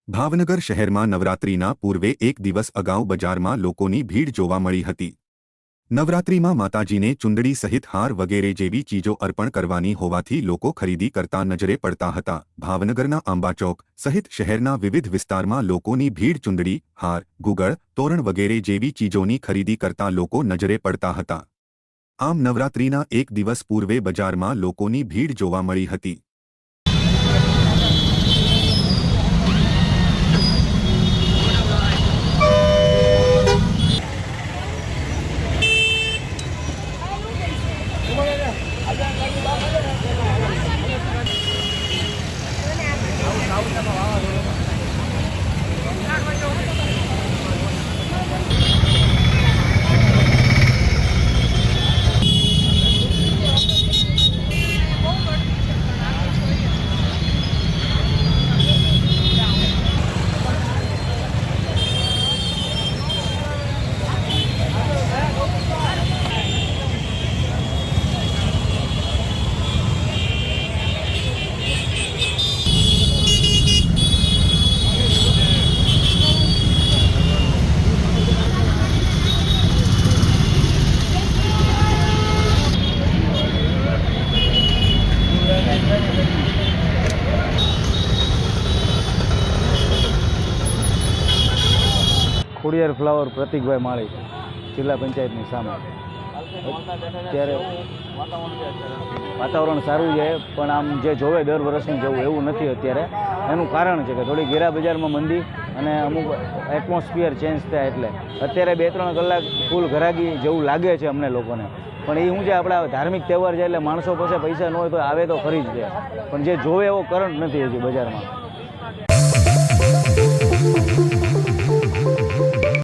ભાવનગર શહેરમાં નવરાત્રિના પૂર્વે એક દિવસ અગાઉ બજારમાં લોકોની ભીડ જોવા મળી હતી। નવરાત્રિમાં માતાજીને ચુંદડી સહિત હાર વગેરે જેવી ચીજો અર્પણ કરવાની હોવાથી લોકો ખરીદી કરતા નજરે પડતા હતા। ભાવનગરના આંબાચોક સહિત શહેરના વિવિધ વિસ્તારમાં લોકોની ભીડ ચુંદડી, હાર, ગુગળ, તોરણ વગેરે જેવી ચીજોની ખરીદી કરતા લોકો નજરે પડતા હતા। આમ નવરાત્રિના એક દિવસ પૂર્વે બજારમાં લોકોની ભીડ જોવા મળી હતી। ખોડિયાર ફ્લાવર પ્રતિકભાઈ માળી જિલ્લા પંચાયતની સામે। ત્યારે વાતાવરણ સારું છે, પણ આમ જે જોવે દર વર્ષનું જેવું એવું નથી અત્યારે। એનું કારણ છે કે થોડી ગેરા બજારમાં મંદી અને અમુક એટમોસ્ફિયર ચેન્જ થાય એટલે અત્યારે 2-3 કલાક ફૂલ ઘરાગી જેવું લાગે છે અમને લોકોને। પણ એ શું છે, આપણા ધાર્મિક તહેવાર છે એટલે માણસો પાસે પૈસા ન હોય તો આવે તો ખરી જ છે, પણ જે જોવે એવો કરંટ નથી હજી બજારમાં।